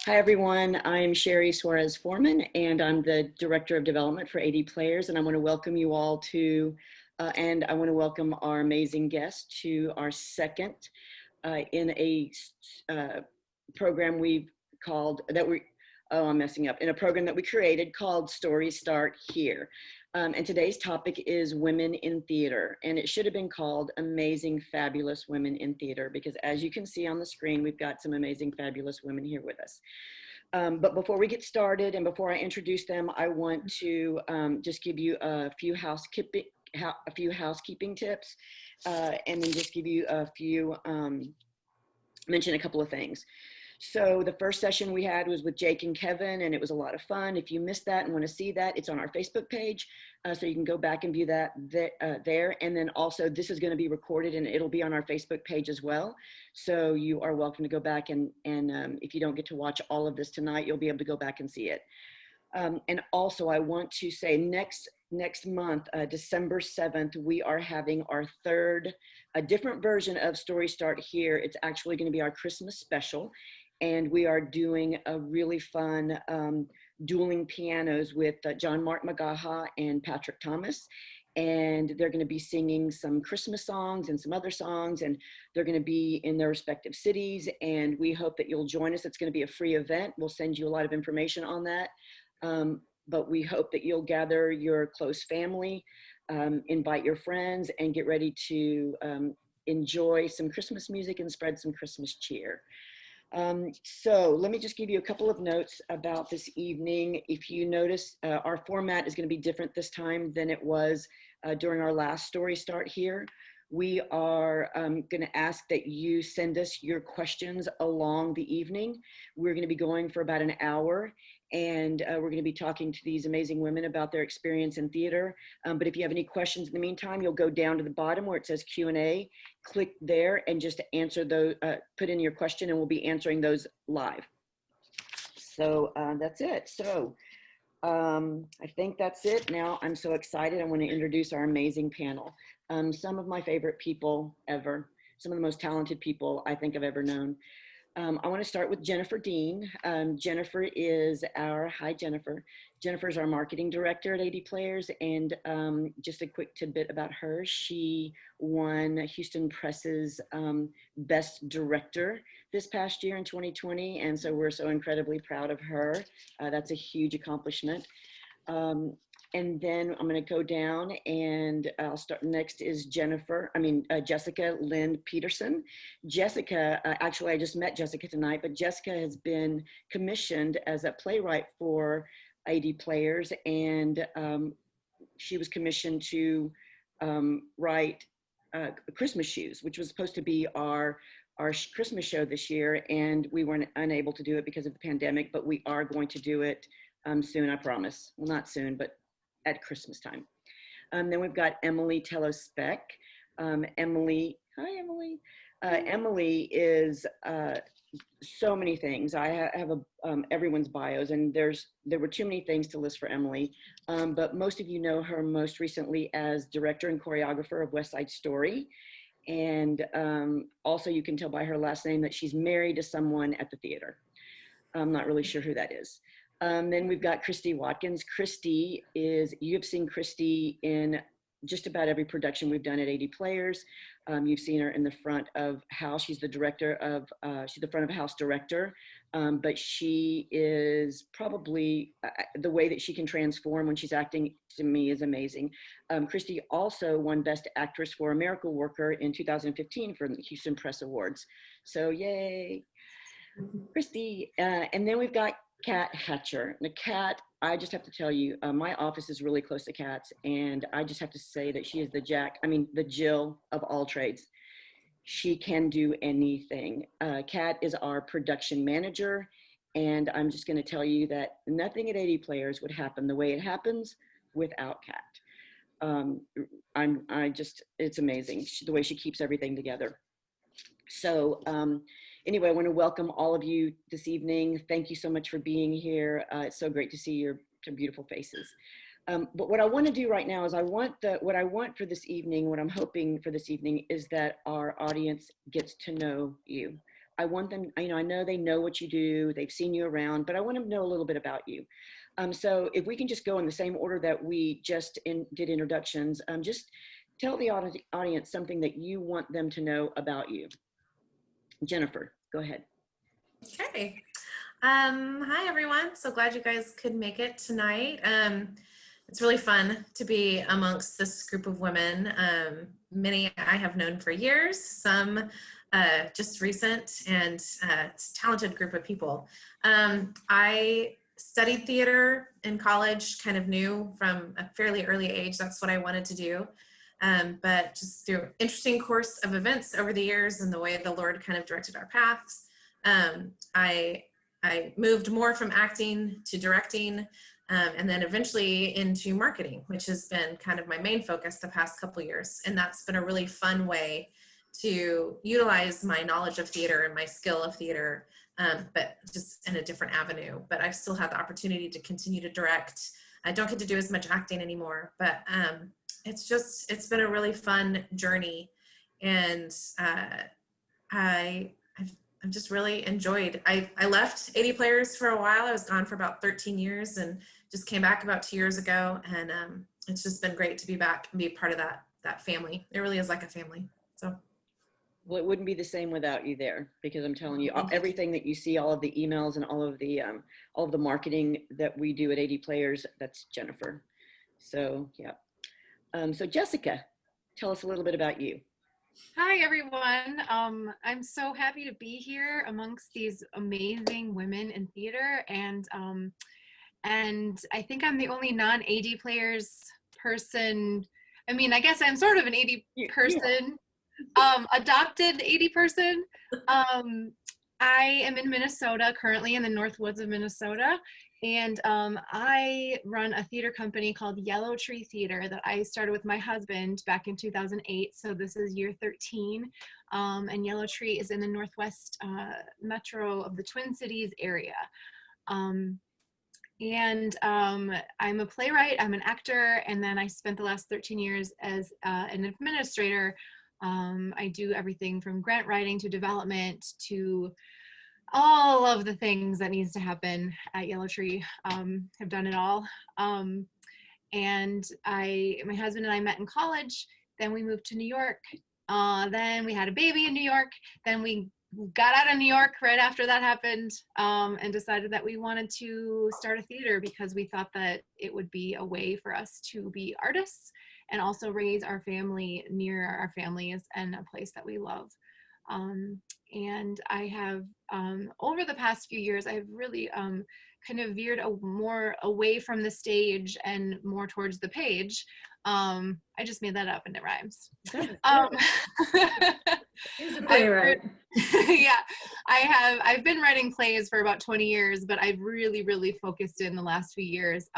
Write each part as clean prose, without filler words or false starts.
Hi, everyone. I'm Sherry Suarez Foreman, and I'm the Director of Development for AD Players. And I want to welcome you all to, and I want to welcome our amazing guest to our second in a program we've called, I'm messing up, in a program that we created called Stories Start Here. And today's topic is women in theater, and it should have been called Amazing Fabulous Women in Theater, because as you can see on the screen, we've got some amazing fabulous women here with us. But before we get started and before I introduce them, I want to just give you a few housekeeping tips, and then just give you a few, mention a couple of things. So the first session we had was with Jake and Kevin, and it was a lot of fun. If you missed that and want to see that, it's on our Facebook page, so you can go back and view that there. And then also, this is going to be recorded, and it'll be on our Facebook page as well. So you are welcome to go back, and if you don't get to watch all of this tonight, you'll be able to go back and see it. And also, I want to say next month, December 7th, we are having our third, a different version of Story Start Here. It's actually going to be our Christmas special. And we are doing a really fun dueling pianos with John Mark Magaha and Patrick Thomas. And they're going to be singing some Christmas songs and some other songs, and they're going to be in their respective cities. And we hope that you'll join us. It's going to be a free event. We'll send you a lot of information on that. But we hope that you'll gather your close family, invite your friends, and get ready to enjoy some Christmas music and spread some Christmas cheer. So let me just give you a couple of notes about this evening. If you notice, our format is going to be different this time than it was during our last Story Start Here. We are going to ask that you send us your questions along the evening. We're going to be going for about an hour, and we're going to be talking to these amazing women about their experience in theater. But if you have any questions in the meantime, you'll go down to the bottom where it says Q&A, click there, and just answer those, put in your question, and we'll be answering those live. So that's it. So I think that's it. Now I'm so excited. I want to introduce our amazing panel. Some of my favorite people ever, some of the most talented people I think I've ever known. I want to start with Jennifer Dean. Jennifer is hi Jennifer. Jennifer's our marketing director at AD Players, and just a quick tidbit about her. She won Houston Press's Best Director this past year in 2020, and so we're so incredibly proud of her. That's a huge accomplishment. And then I'm going to go down, and I'll start. Next is Jessica Lynn Peterson. Jessica, actually, I just met Jessica tonight, but Jessica has been commissioned as a playwright for AD Players, and she was commissioned to write Christmas Shoes, which was supposed to be our Christmas show this year, and we weren't unable to do it because of the pandemic, but we are going to do it soon, I promise. Well, not soon, but at Christmas time. Then we've got Emily Telo Speck. Emily, hi Emily. Emily is so many things. I have everyone's bios, and there were too many things to list for Emily. But most of you know her most recently as director and choreographer of West Side Story. And also you can tell by her last name that she's married to someone at the theater. I'm not really sure who that is. Then we've got Christy Watkins. Christy you've seen Christy in just about every production we've done at AD Players. You've seen her in the front of house. She's the she's the front of house director, but she is probably, the way that she can transform when she's acting to me is amazing. Christy also won Best Actress for A Miracle Worker in 2015 for the Houston Press Awards. So yay, Christy. And then we've got Kat Hatcher. Now, Kat, I just have to tell you, my office is really close to Kat's, and I just have to say that she is the Jill of all trades. She can do anything. Kat is our production manager, and I'm just going to tell you that nothing at AD Players would happen the way it happens without Kat. It's amazing the way she keeps everything together. So anyway, I want to welcome all of you this evening. Thank you so much for being here. It's so great to see your beautiful faces. But what I want to do right now is what I want for this evening, what I'm hoping for this evening is that our audience gets to know you. I want them, I know they know what you do, they've seen you around, but I want them to know a little bit about you. So if we can just go in the same order that we just did introductions, just tell the audience something that you want them to know about you. Jennifer, go ahead. Okay. Hi, everyone. So glad you guys could make it tonight. It's really fun to be amongst this group of women. Many I have known for years, some just recent, and it's a talented group of people. I studied theater in college, kind of knew from a fairly early age that's what I wanted to do. But just through an interesting course of events over the years and the way the Lord kind of directed our paths, I moved more from acting to directing, and then eventually into marketing, which has been kind of my main focus the past couple years. And that's been a really fun way to utilize my knowledge of theater and my skill of theater, but just in a different avenue. But I've still had the opportunity to continue to direct. I don't get to do as much acting anymore, but it's been a really fun journey. And I've just really enjoyed. I left 80 Players for a while. I was gone for about 13 years and just came back about 2 years ago. And it's just been great to be back and be part of that family. It really is like a family. So. Well, it wouldn't be the same without you there, because I'm telling you, everything that you see, all of the emails and all of the marketing that we do at 80 Players, that's Jennifer. So yeah. So Jessica, tell us a little bit about you. Hi, everyone. I'm so happy to be here amongst these amazing women in theater, and I think I'm the only non-AD Players person. I mean, I guess I'm sort of an AD person, adopted AD person. I am in Minnesota currently, in the North Woods of Minnesota, and I run a theater company called Yellow Tree Theater that I started with my husband back in 2008. So this is year 13, and Yellow Tree is in the Northwest metro of the Twin Cities area. I'm a playwright, I'm an actor, and then I spent the last 13 years as an administrator. I do everything from grant writing to development to all of the things that needs to happen at Yellow Tree. Have done it all. And my husband and I met in college, then we moved to New York. Then we had a baby in New York. Then we got out of New York right after that happened, and decided that we wanted to start a theater because we thought that it would be a way for us to be artists and also raise our family near our families and a place that we love. And I have, over the past few years, I've really kind of veered more away from the stage and more towards the page. I just made that up and it rhymes. Here's a playwright. Yeah, I've been writing plays for about 20 years, but I've really focused in the last few years.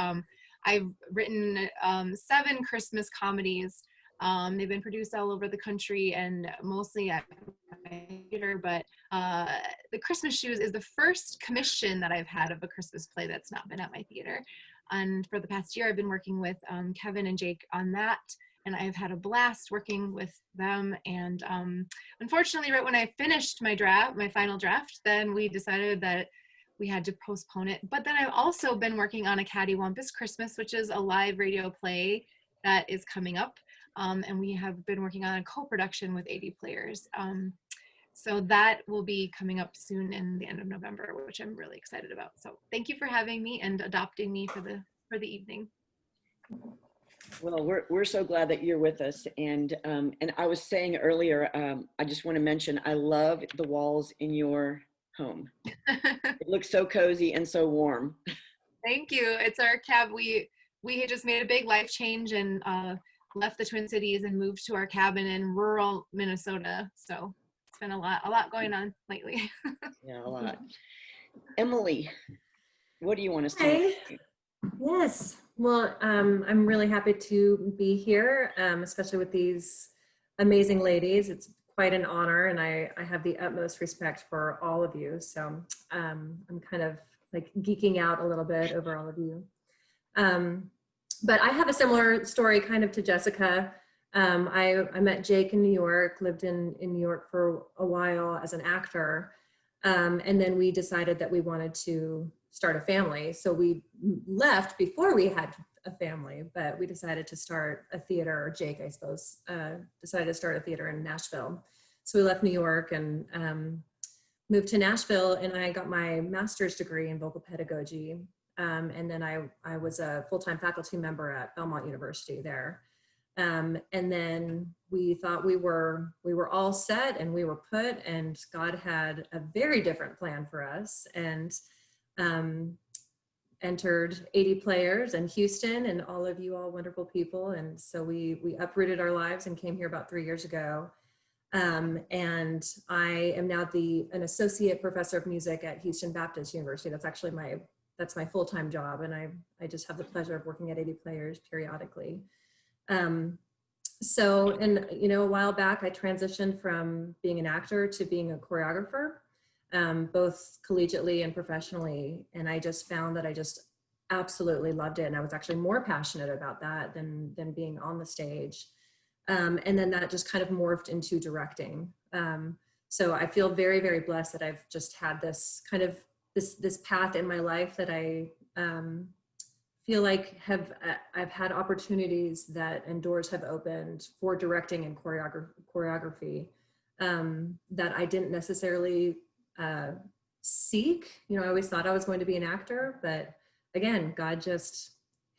I've written 7 Christmas comedies. They've been produced all over the country and mostly at my theater, but The Christmas Shoes is the first commission that I've had of a Christmas play that's not been at my theater. And for the past year, I've been working with Kevin and Jake on that, and I've had a blast working with them. And unfortunately, right when I finished my final draft, then we decided that we had to postpone it. But then I've also been working on A Cattywampus Christmas, which is a live radio play that is coming up. And we have been working on a co-production with 80 Players. So that will be coming up soon in the end of November, which I'm really excited about. So thank you for having me and adopting me for the evening. Well, we're so glad that you're with us. And I was saying earlier, I just want to mention, I love the walls in your home. It looks so cozy and so warm. Thank you. It's our cab. We had just made a big life change and left the Twin Cities and moved to our cabin in rural Minnesota. So it's been a lot going on lately. Yeah, a lot. Emily, what do you want us to know? Yes. Well, I'm really happy to be here, especially with these amazing ladies. It's quite an honor, and I have the utmost respect for all of you. So I'm kind of like geeking out a little bit over all of you. But I have a similar story kind of to Jessica. I met Jake in New York, lived in New York for a while as an actor. And then we decided that we wanted to start a family. So we left before we had a family, but we decided to start a theater, or Jake, I suppose, decided to start a theater in Nashville. So we left New York and moved to Nashville, and I got my master's degree in vocal pedagogy. And then I was a full-time faculty member at Belmont University there. And then we thought we were all set and we were put, and God had a very different plan for us, and entered 80 Players in Houston, and all of you all wonderful people. And so we uprooted our lives and came here about 3 years ago. And I am now an associate professor of music at Houston Baptist University. That's actually that's my full-time job. And I just have the pleasure of working at 80 Players periodically. So, and a while back, I transitioned from being an actor to being a choreographer, both collegiately and professionally. And I just found that I just absolutely loved it. And I was actually more passionate about that than being on the stage. And then that just kind of morphed into directing. So I feel very, very blessed that I've just had this kind of this path in my life that I feel like I've had opportunities and doors have opened for directing and choreography that I didn't necessarily seek. I always thought I was going to be an actor, but again, God just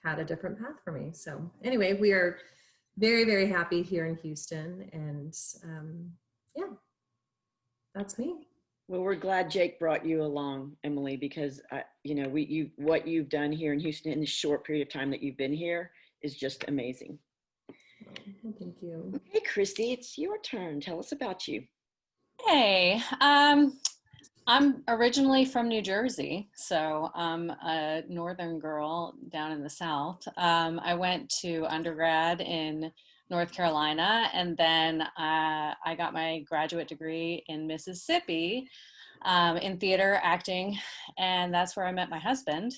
had a different path for me. So anyway, we are very, very happy here in Houston, and yeah, that's me. Well, we're glad Jake brought you along, Emily, because what you've done here in Houston in the short period of time that you've been here is just amazing. Oh, thank you. Okay, Christy, it's your turn. Tell us about you. Hey, I'm originally from New Jersey, so I'm a northern girl down in the South. I went to undergrad in North Carolina, and then I got my graduate degree in Mississippi in theater acting, and that's where I met my husband.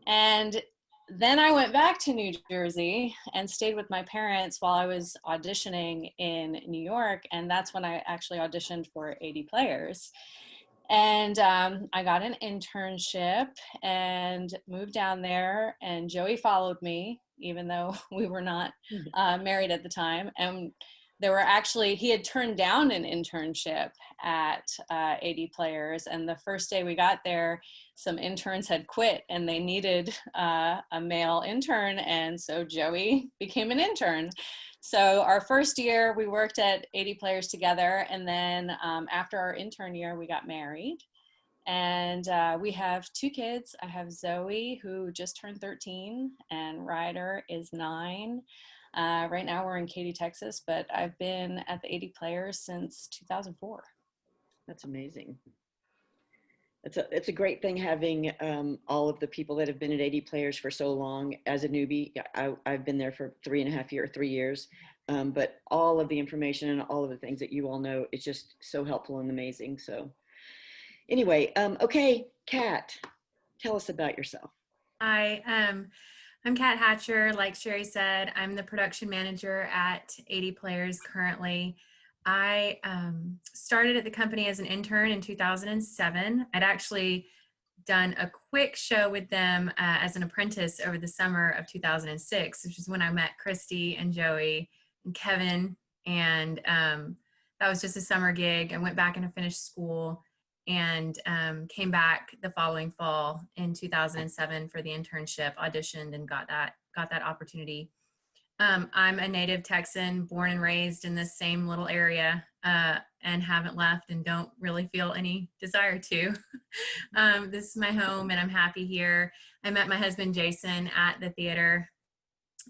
And then I went back to New Jersey and stayed with my parents while I was auditioning in New York, and that's when I actually auditioned for 80 Players. And I got an internship and moved down there, and Joey followed me, even though we were not married at the time. And he had turned down an internship at 80 Players. And the first day we got there, some interns had quit and they needed a male intern. And so Joey became an intern. So our first year we worked at 80 Players together. And then after our intern year, we got married. And we have 2 kids. I have Zoe, who just turned 13, and Ryder is 9. Right now we're in Katy, Texas, but I've been at the 80 Players since 2004. That's amazing. It's a great thing having all of the people that have been at 80 Players for so long. As a newbie, I've been there for 3 years. But all of the information and all of the things that you all know, it's just so helpful and amazing. So anyway, okay, Kat, tell us about yourself. Hi, I'm Kat Hatcher. Like Sherry said, I'm the production manager at 80 Players currently. I started at the company as an intern in 2007. I'd actually done a quick show with them as an apprentice over the summer of 2006, which is when I met Christy and Joey and Kevin. And that was just a summer gig. I went back and I finished school and came back the following fall in 2007 for the internship, auditioned and got that opportunity. I'm a native Texan, born and raised in this same little area, and haven't left and don't really feel any desire to. This is my home and I'm happy here. I met my husband Jason at the theater,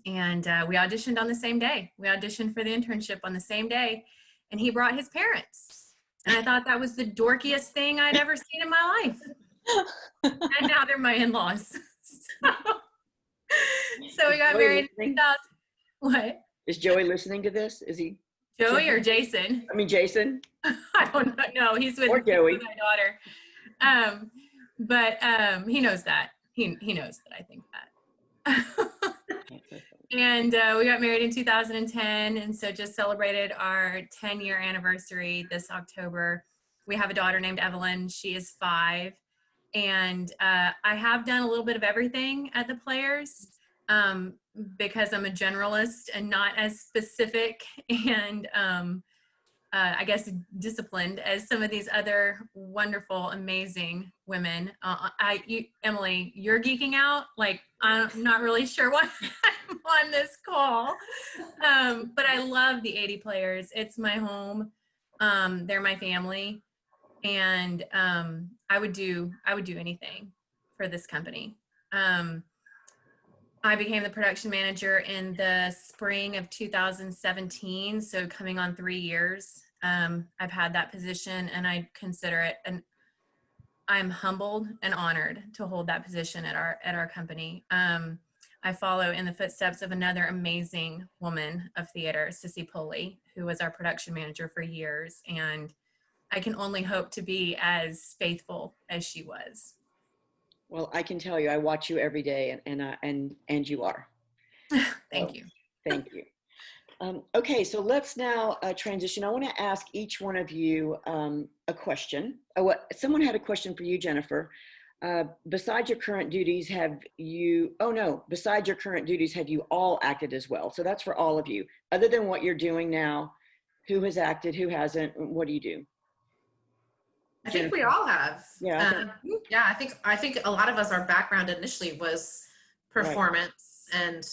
and we auditioned on the same day. We auditioned for the internship on the same day, and he brought his parents. And I thought that was the dorkiest thing I'd ever seen in my life. And now they're my in-laws. So we got married in 2000. What? Is Joey listening to this? Is he? Joey or Jason? I mean, Jason. I don't know. No, he's with, Joey. with my daughter. But he knows that. He knows that I think that. And we got married in 2010, and so just celebrated our 10-year anniversary this October. we have a daughter named Evelyn. She is 5. And I have done a little bit of everything at the Players because I'm a generalist and not as specific and I guess disciplined as some of these other wonderful, amazing women. Emily, you're geeking out. Like, I'm not really sure why I'm on this call, but I love the 80 Players. It's my home. They're my family, and I would do anything for this company. I became the production manager in the spring of 2017, so coming on 3 years. I've had that position, and I consider it, and I'm humbled and honored to hold that position at our company. I follow in the footsteps of another amazing woman of theater, Sissy Pulley, who was our production manager for years, and I can only hope to be as faithful as she was. Well, I can tell you, I watch you every day, and you are. Thank you. Thank you. Okay, so let's now transition. I want to ask each one of you a question. Someone had a question for you, Jennifer. Besides your current duties, besides your current duties, have you all acted as well? So that's for all of you. Other than what you're doing now, who has acted, who hasn't, what do you do? I think we all have. Yeah. I think a lot of us, our background initially was performance, and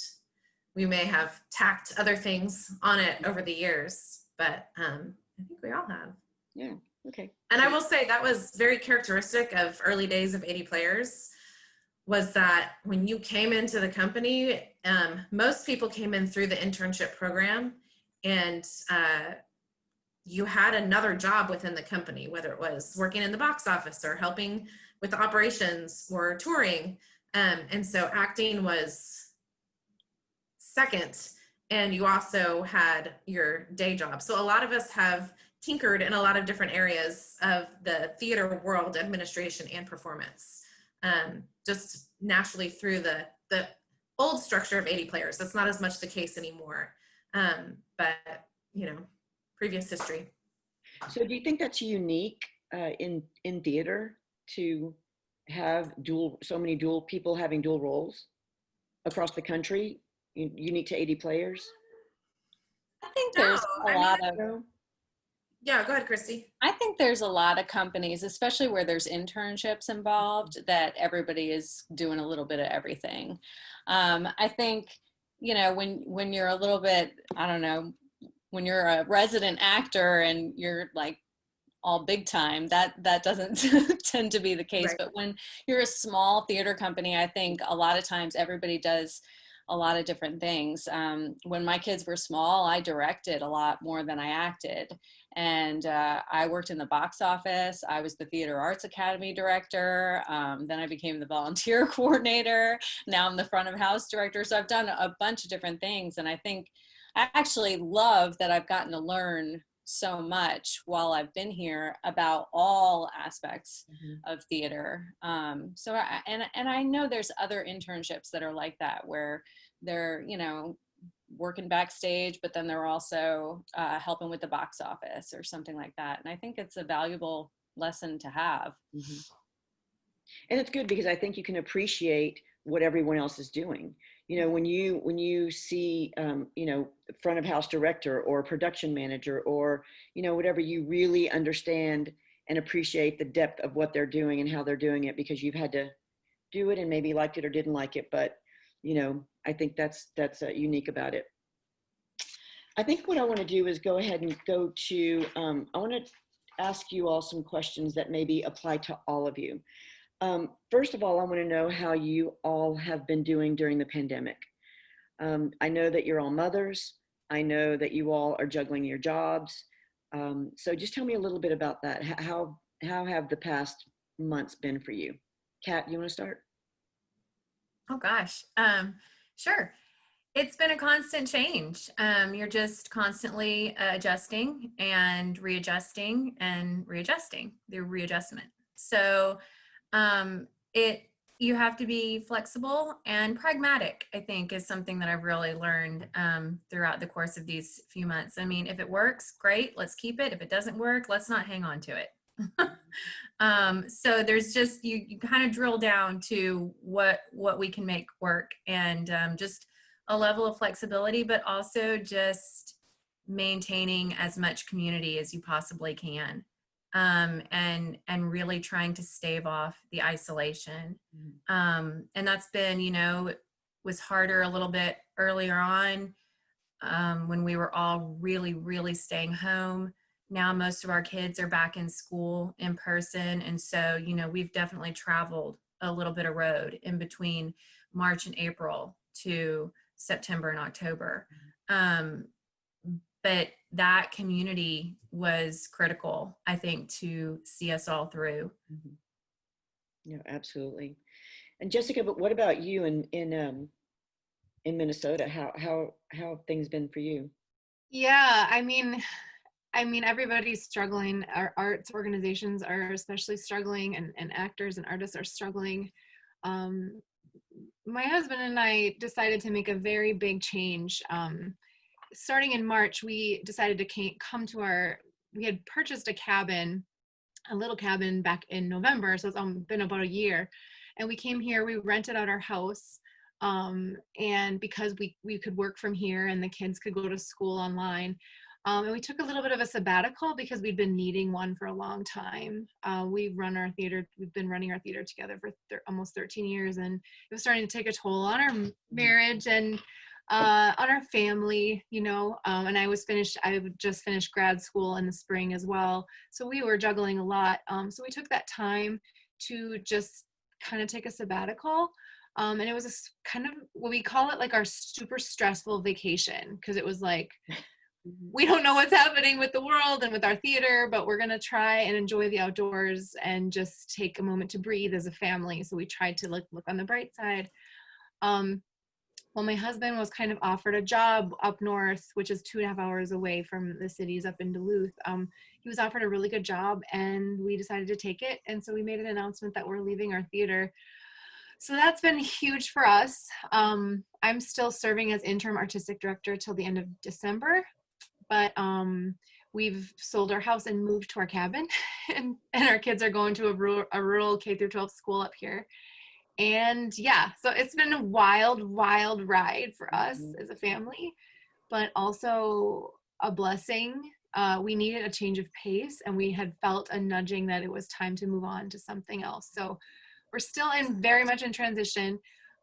we may have tacked other things on it over the years, but I think we all have. Yeah. Okay. And I will say that was very characteristic of early days of 80 Players, was that when you came into the company, most people came in through the internship program, and you had another job within the company, whether it was working in the box office or helping with the operations or touring. And so acting was second, and you also had your day job. So a lot of us have tinkered in a lot of different areas of the theater world, administration and performance, just naturally through the old structure of 80 Players. That's not as much the case anymore, but previous history. So do you think that's unique in theater to have so many dual people having dual roles across the country, unique to 80 Players? I think there's a lot of. Yeah, go ahead, Christy. I think there's a lot of companies, especially where there's internships involved, that everybody is doing a little bit of everything. I think, when you're a little bit, I don't know, when you're a resident actor and you're like all big time, that doesn't tend to be the case. Right. But when you're a small theater company, I think a lot of times everybody does a lot of different things. When my kids were small, I directed a lot more than I acted. And I worked in the box office. I was the Theater Arts Academy director. Then I became the volunteer coordinator. Now I'm the front of house director. So I've done a bunch of different things. And I think I actually love that I've gotten to learn so much while I've been here about all aspects of theater. So I know there's other internships that are like that, where they're, working backstage, but then they're also helping with the box office or something like that. And I think it's a valuable lesson to have. Mm-hmm. And it's good because I think you can appreciate what everyone else is doing. When you see, front of house director or production manager or, whatever, you really understand and appreciate the depth of what they're doing and how they're doing it, because you've had to do it and maybe liked it or didn't like it. But, I think that's unique about it. I think what I want to do is go ahead and go to, I want to ask you all some questions that maybe apply to all of you. First of all, I want to know how you all have been doing during the pandemic. I know that you're all mothers. I know that you all are juggling your jobs. So just tell me a little bit about that. How have the past months been for you? Kat, you want to start? Oh gosh, sure. It's been a constant change. You're just constantly adjusting and readjusting and readjusting, the readjustment. So you have to be flexible and pragmatic, I think, is something that I've really learned throughout the course of these few months. I mean, if it works, great, let's keep it. If it doesn't work, let's not hang on to it. So there's just, you kind of drill down to what we can make work, and just a level of flexibility, but also just maintaining as much community as you possibly can. And really trying to stave off the isolation. And that's been, was harder a little bit earlier on, when we were all really, really staying home. Now most of our kids are back in school in person. And so, we've definitely traveled a little bit of road in between March and April to September and October. But that community was critical, I think, to see us all through. Yeah, absolutely. And Jessica, but what about you in Minnesota? How have things been for you? Yeah, I mean, everybody's struggling. Our arts organizations are especially struggling, and actors and artists are struggling. My husband and I decided to make a very big change. Starting in March, we decided to come to we had purchased a little cabin back in November. So it's been about a year. And we came here, we rented out our house. And because we could work from here and the kids could go to school online. And we took a little bit of a sabbatical because we'd been needing one for a long time. We've been running our theater together for almost 13 years, and it was starting to take a toll on our marriage and on our family, and I would just finished grad school in the spring as well. So we were juggling a lot. So we took that time to just kind of take a sabbatical. And it was a kind of, what we call it, like our super stressful vacation, because it was like, we don't know what's happening with the world and with our theater, but we're going to try and enjoy the outdoors and just take a moment to breathe as a family. So we tried to look on the bright side. Well, my husband was kind of offered a job up north, which is 2.5 hours away from the cities up in Duluth. He was offered a really good job, and we decided to take it. And so we made an announcement that we're leaving our theater. So that's been huge for us. I'm still serving as interim artistic director till the end of December, but we've sold our house and moved to our cabin, and our kids are going to a rural K-12 school up here. And yeah, so it's been a wild, wild ride for us as a family, but also a blessing. We needed a change of pace, and we had felt a nudging that it was time to move on to something else. So we're still very much in transition.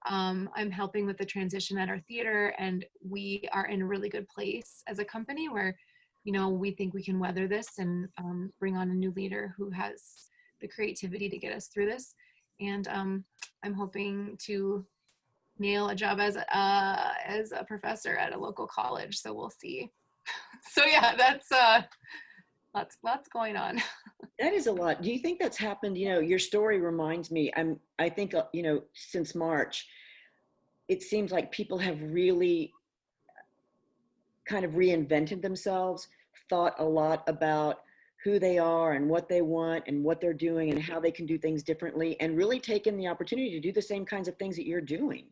I'm helping with the transition at our theater, and we are in a really good place as a company where, we think we can weather this and bring on a new leader who has the creativity to get us through this. And I'm hoping to nail a job as a professor at a local college. So we'll see. So yeah, that's lots going on. That is a lot. Do you think that's happened? Your story reminds me, I think, since March, it seems like people have really kind of reinvented themselves, thought a lot about who they are and what they want and what they're doing and how they can do things differently, and really taken the opportunity to do the same kinds of things that you're doing.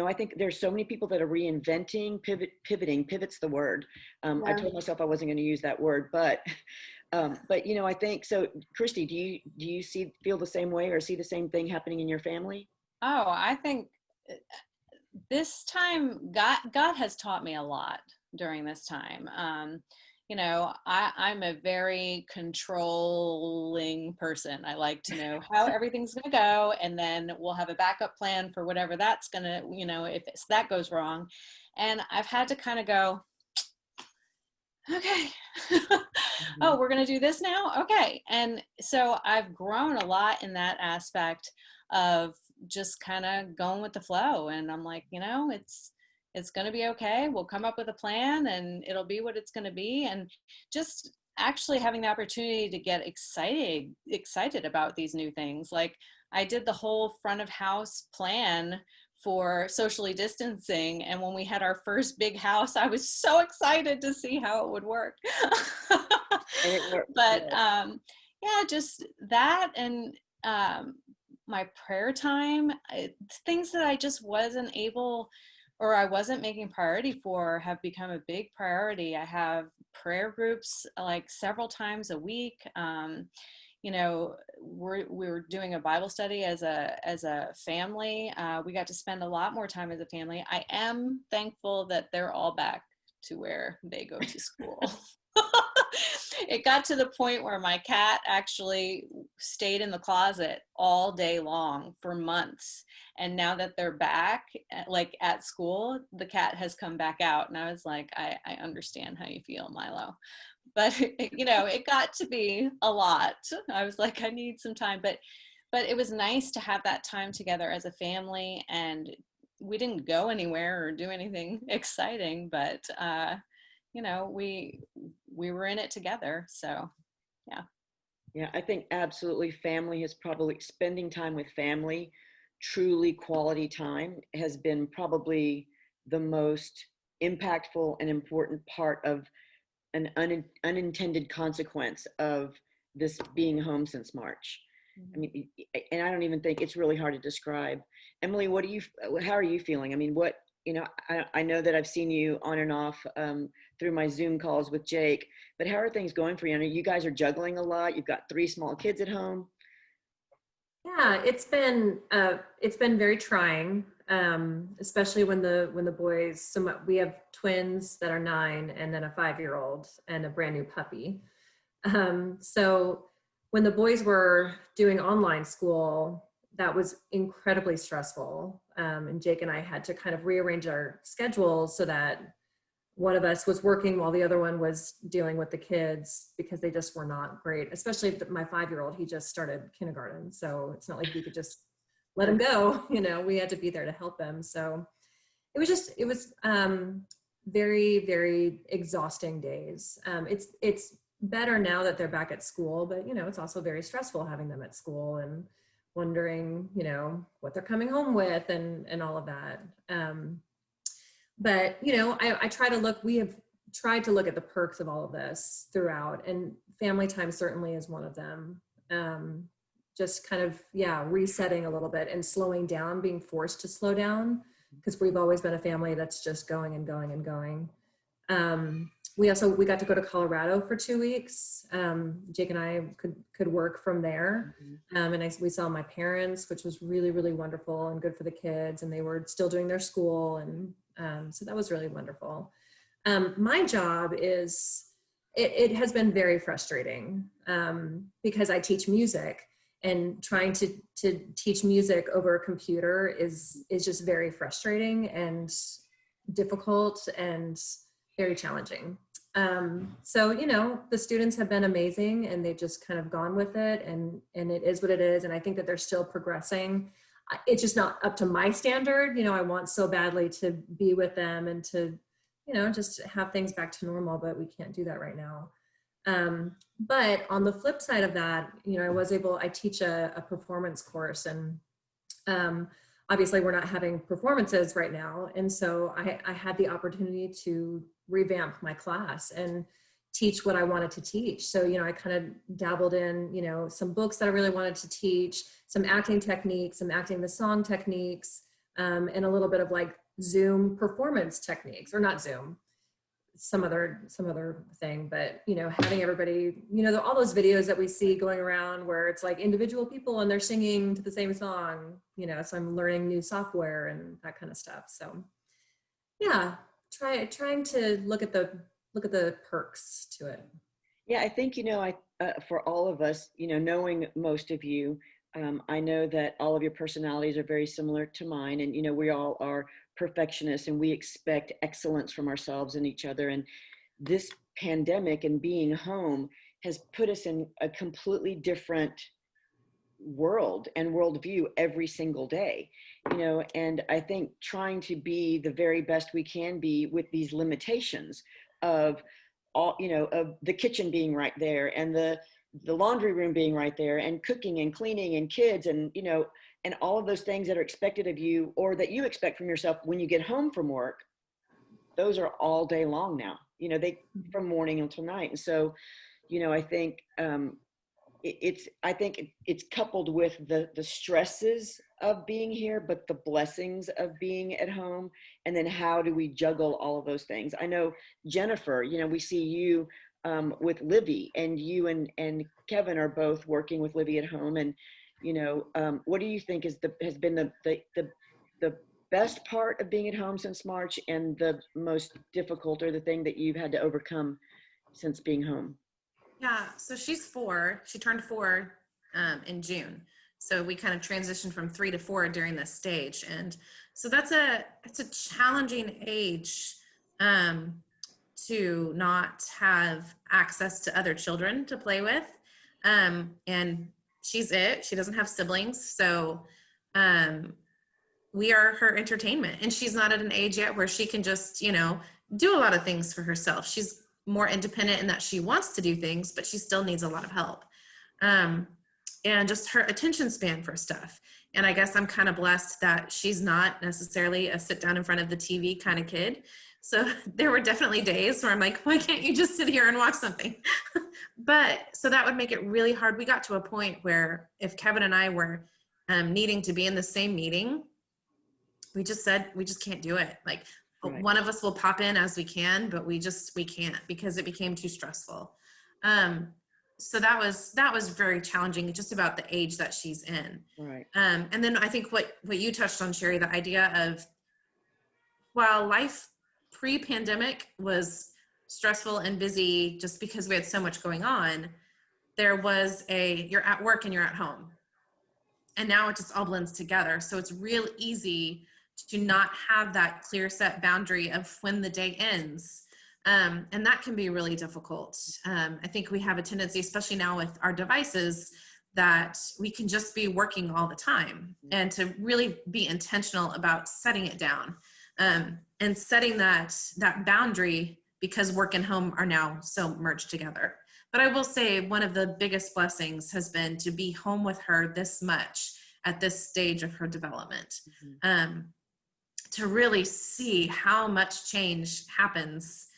I think there's so many people that are reinventing, pivoting. Pivot's the word. Yeah. I told myself I wasn't going to use that word, but I think so. Christy, do you feel the same way or see the same thing happening in your family? Oh, I think this time God has taught me a lot during this time. I'm a very controlling person. I like to know how everything's going to go, and then we'll have a backup plan for whatever that's going to, if that goes wrong. And I've had to kind of go, okay, oh, we're going to do this now? Okay. And so I've grown a lot in that aspect of just kind of going with the flow. And I'm like, it's going to be okay. We'll come up with a plan and it'll be what it's going to be. And just actually having the opportunity to get excited about these new things. Like I did the whole front of house plan for socially distancing. And when we had our first big house, I was so excited to see how it would work. And it worked. But yeah, just that. And my prayer time, things that I just wasn't able, or I wasn't making priority for, have become a big priority. I have prayer groups like several times a week. you know, we were doing a Bible study as a family. We got to spend a lot more time as a family. I am thankful that they're all back to where they go to school. It got to the point where my cat actually stayed in the closet all day long for months. And now that they're back, like at school, the cat has come back out. And I was like, I understand how you feel, Milo. But, you know, it got to be a lot. I was like, I need some time. But it was nice to have that time together as a family. And we didn't go anywhere or do anything exciting, but you know, we were in it together. So yeah. Yeah, I think absolutely family is probably spending time with family, truly quality time, has been probably the most impactful and important part of an unintended consequence of this being home since March. I mean, and I don't even think it's really hard to describe. Emily, how are you feeling? I mean, I know that I've seen you on and off through my Zoom calls with Jake, but how are things going for you? I know you guys are juggling a lot. You've got 3 small kids at home. Yeah, it's been very trying, especially when the boys. We have twins that are 9, and then a 5-year-old and a brand new puppy. So when the boys were doing online school, that was incredibly stressful. And Jake and I had to kind of rearrange our schedules so that one of us was working while the other one was dealing with the kids, because they just were not great, especially my 5-year-old. He just started kindergarten. So it's not like we could just let him go, you know, we had to be there to help him. So it was very, very exhausting days. It's better now that they're back at school, but you know, it's also very stressful having them at school and wondering, you know, what they're coming home with and all of that. But you know, we have tried to look at the perks of all of this throughout, and family time certainly is one of them. Just kind of, resetting a little bit and slowing down, being forced to slow down, because we've always been a family that's just going and going and going. We got to go to Colorado for 2 weeks. Jake and I could work from there. We saw my parents, which was really, really wonderful and good for the kids. And they were still doing their school. And so that was really wonderful. My job it has been very frustrating because I teach music, and trying to teach music over a computer is just very frustrating and difficult and very challenging. So, you know, the students have been amazing, and they've just kind of gone with it, and it is what it is. And I think that they're still progressing. It's just not up to my standard. You know, I want so badly to be with them and to, you know, just have things back to normal, but we can't do that right now. But on the flip side of that, you know, I teach a performance course, and obviously we're not having performances right now. And so I had the opportunity to revamp my class and teach what I wanted to teach. So, you know, I kind of dabbled in, you know, some books that I really wanted to teach, some acting techniques, some acting the song techniques, and a little bit of like Zoom performance techniques, or not Zoom, some other thing. But, you know, having everybody, you know, all those videos that we see going around where it's like individual people and they're singing to the same song, you know, so I'm learning new software and that kind of stuff. So yeah, trying to look at the perks to it. Yeah, I think, you know, for all of us, you know, knowing most of you, I know that all of your personalities are very similar to mine, and, you know, we all are perfectionists, and we expect excellence from ourselves and each other. And this pandemic and being home has put us in a completely different world and worldview every single day, you know. And I think trying to be the very best we can be with these limitations of all, you know, of the kitchen being right there, and the laundry room being right there, and cooking and cleaning and kids, and, you know, and all of those things that are expected of you, or that you expect from yourself when you get home from work, those are all day long now, you know, from morning until night. And so, you know, I think it's coupled with the stresses of being here, but the blessings of being at home. And then how do we juggle all of those things? I know, Jennifer, you know, we see you with Livy, and you and Kevin are both working with Livy at home. And, what do you think has been the best part of being at home since March, and the most difficult, or the thing that you've had to overcome since being home? Yeah, so she's 4. She turned 4 in June. So we kind of transitioned from 3 to 4 during this stage. And so it's a challenging age to not have access to other children to play with. And she doesn't have siblings. So we are her entertainment. And she's not at an age yet where she can just, do a lot of things for herself. She's more independent in that she wants to do things, but she still needs a lot of help. And just her attention span for stuff. And I guess I'm kind of blessed that she's not necessarily a sit down in front of the TV kind of kid. So there were definitely days where I'm like, why can't you just sit here and watch something? But so that would make it really hard. We got to a point where if Kevin and I were needing to be in the same meeting, we just said, we just can't do it. Like, right. One of us will pop in as we can, but we can't, because it became too stressful. So that was very challenging, just about the age that she's in. Right. And then I think what you touched on, Sherry, the idea of, while life pre-pandemic was stressful and busy just because we had so much going on, there was you're at work and you're at home. And now it just all blends together. So it's real easy to not have that clear set boundary of when the day ends. And that can be really difficult. I think we have a tendency, especially now with our devices, that we can just be working all the time, and to really be intentional about setting it down and setting that boundary, because work and home are now so merged together. But I will say one of the biggest blessings has been to be home with her this much at this stage of her development. To really see how much change happens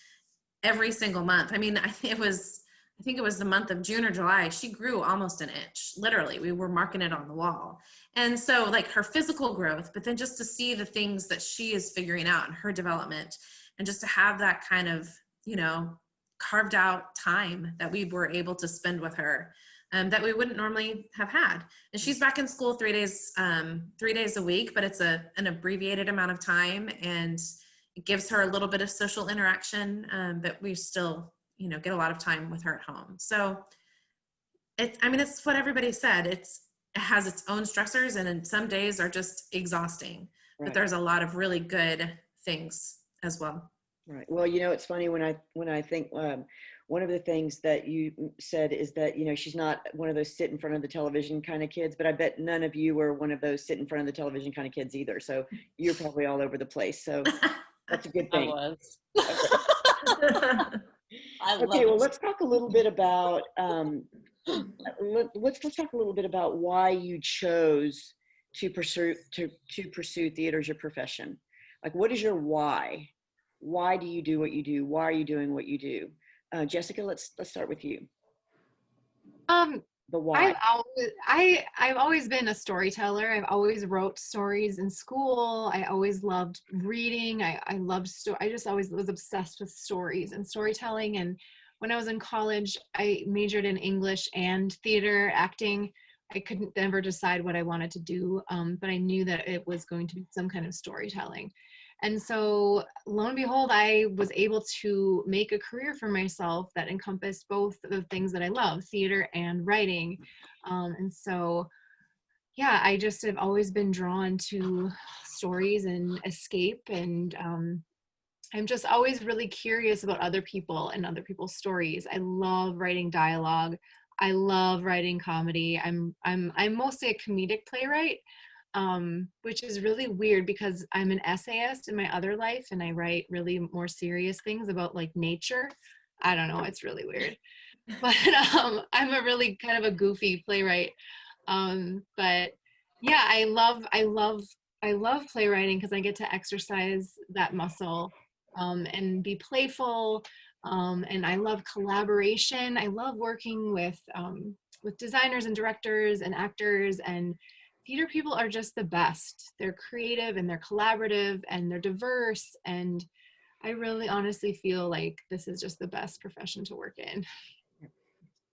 every single month. I mean, I think it was the month of June or July, she grew almost an inch. Literally, we were marking it on the wall. And so, like, her physical growth, but then just to see the things that she is figuring out in her development, and just to have that kind of, carved out time that we were able to spend with her, that we wouldn't normally have had. And she's back in school 3 days a week, but it's an abbreviated amount of time, and it gives her a little bit of social interaction, but we still, get a lot of time with her at home. So it's what everybody said. It has its own stressors, and some days are just exhausting, right. But there's a lot of really good things as well. Right. Well, it's funny when I think one of the things that you said is that, she's not one of those sit in front of the television kind of kids, but I bet none of you were one of those sit in front of the television kind of kids either. So you're probably all over the place. So that's a good thing. I was. Okay. Well, let's talk a little bit about let's talk a little bit about why you chose to pursue theater as your profession. Like, what is your why? Why do you do what you do? Why are you doing what you do? Jessica, let's start with you. The why. I've always been a storyteller. I've always wrote stories in school. I always loved reading. I just always was obsessed with stories and storytelling. And when I was in college, I majored in English and theater acting. I couldn't ever decide what I wanted to do, but I knew that it was going to be some kind of storytelling. And so, lo and behold, I was able to make a career for myself that encompassed both the things that I love, theater and writing. And so, yeah, I just have always been drawn to stories and escape. And I'm just always really curious about other people and other people's stories. I love writing dialogue. I love writing comedy. I'm mostly a comedic playwright. Which is really weird because I'm an essayist in my other life, and I write really more serious things about like nature. I don't know, it's really weird. But I'm a really kind of a goofy playwright. But yeah, I love playwriting because I get to exercise that muscle and be playful. And I love collaboration. I love working with designers and directors and actors, and theater people are just the best. They're creative and they're collaborative and they're diverse, and I really honestly feel like this is just the best profession to work in.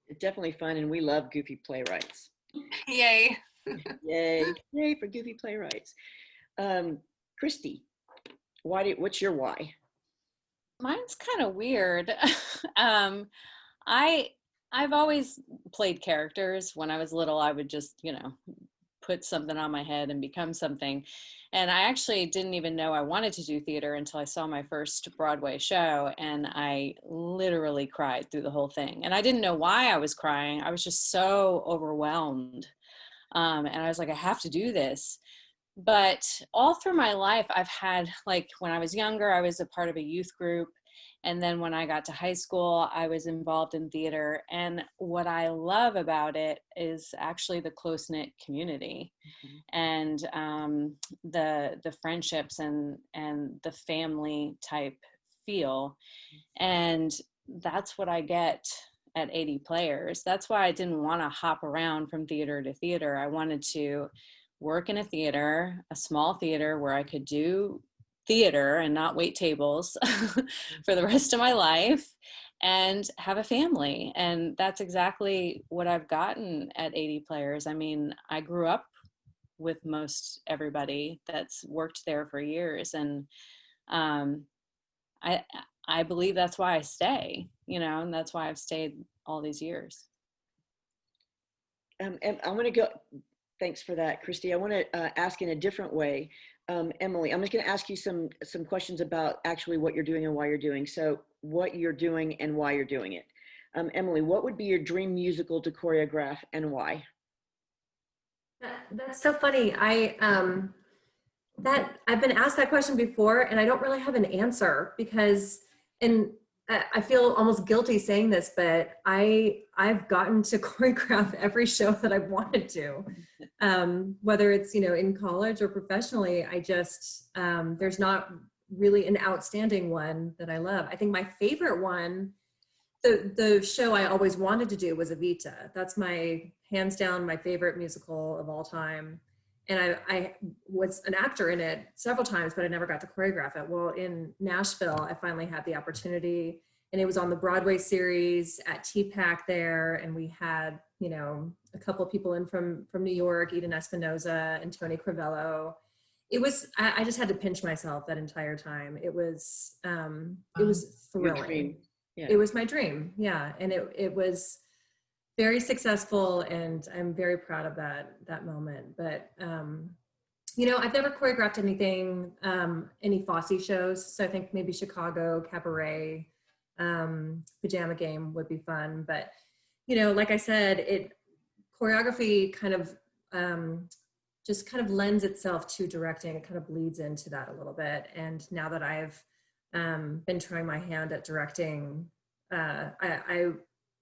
It's definitely fun, and we love goofy playwrights. Yay. Yay, yay for goofy playwrights. Christy, what's your why? Mine's kind of weird. um, I I've always played characters. When I was little, I would just, put something on my head and become something. And I actually didn't even know I wanted to do theater until I saw my first Broadway show, and I literally cried through the whole thing. And I didn't know why I was crying. I was just so overwhelmed. And I was like, I have to do this. But all through my life, I've had, like, when I was younger, I was a part of a youth group. And then when I got to high school, I was involved in theater. And what I love about it is actually the close-knit community, and the friendships and the family type feel. And that's what I get at 80 Players. That's why I didn't want to hop around from theater to theater. I wanted to work in a theater, a small theater, where I could do theater and not wait tables for the rest of my life and have a family. And that's exactly what I've gotten at 80 Players. I mean, I grew up with most everybody that's worked there for years. And I believe that's why I stay, and that's why I've stayed all these years. And I want to go, thanks for that, Christy. I want to ask in a different way. Emily, I'm just going to ask you some questions about actually what you're doing and why you're doing. So what you're doing and why you're doing it. Emily, what would be your dream musical to choreograph and why? That's so funny. I've been asked that question before, and I don't really have an answer because, and I feel almost guilty saying this, but I've gotten to choreograph every show that I've wanted to, whether it's, in college or professionally. I just, there's not really an outstanding one that I love. I think my favorite one, the show I always wanted to do was Evita. That's my, hands down, my favorite musical of all time. And I was an actor in it several times, but I never got to choreograph it. Well, in Nashville, I finally had the opportunity, and it was on the Broadway series at TPAC there. And we had, a couple of people in from New York, Eden Espinoza and Tony Crivello. It was, I just had to pinch myself that entire time. It was thrilling. Yeah. It was my dream. Yeah. And it was very successful, and I'm very proud of that moment. But I've never choreographed anything, any Fosse shows. So I think maybe Chicago, Cabaret, Pajama Game would be fun. But like I said, choreography kind of just kind of lends itself to directing. It kind of bleeds into that a little bit. And now that I've been trying my hand at directing,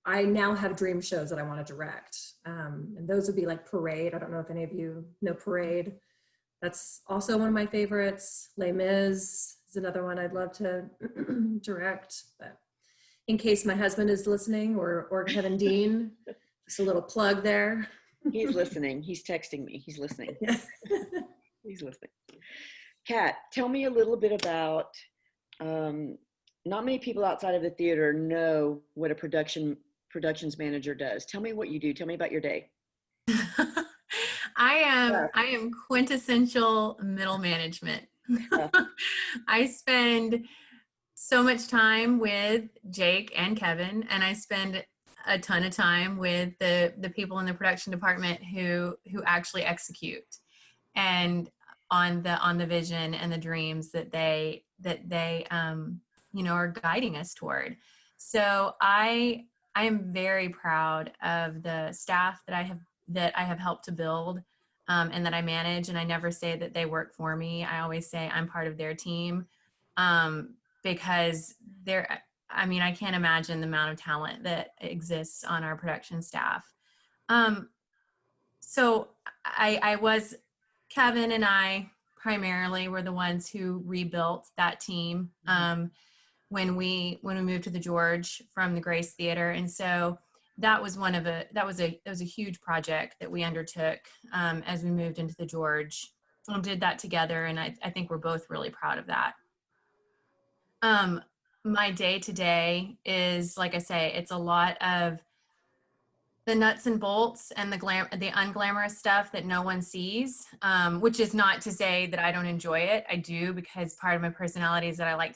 I now have dream shows that I want to direct. And those would be like Parade. I don't know if any of you know Parade. That's also one of my favorites. Les Mis is another one I'd love to direct. But in case my husband is listening, or Kevin Dean, just a little plug there. He's listening. He's texting me. He's listening. Yeah. He's listening. Kat, tell me a little bit about, not many people outside of the theater know what a productions manager does. Tell me what you do. Tell me about your day. I am quintessential middle management. I spend so much time with Jake and Kevin, and I spend a ton of time with the people in the production department who actually execute and on the vision and the dreams that they are guiding us toward. So I am very proud of the staff that I have helped to build, and that I manage. And I never say that they work for me. I always say I'm part of their team, because I can't imagine the amount of talent that exists on our production staff. So Kevin and I primarily were the ones who rebuilt that team when we moved to the George from the Grace Theater. And so that was a huge project that we undertook as we moved into the George, and did that together. And I think we're both really proud of that. My day to day is, like I say, it's a lot of the nuts and bolts and the unglamorous stuff that no one sees, which is not to say that I don't enjoy it. I do, because part of my personality is that I like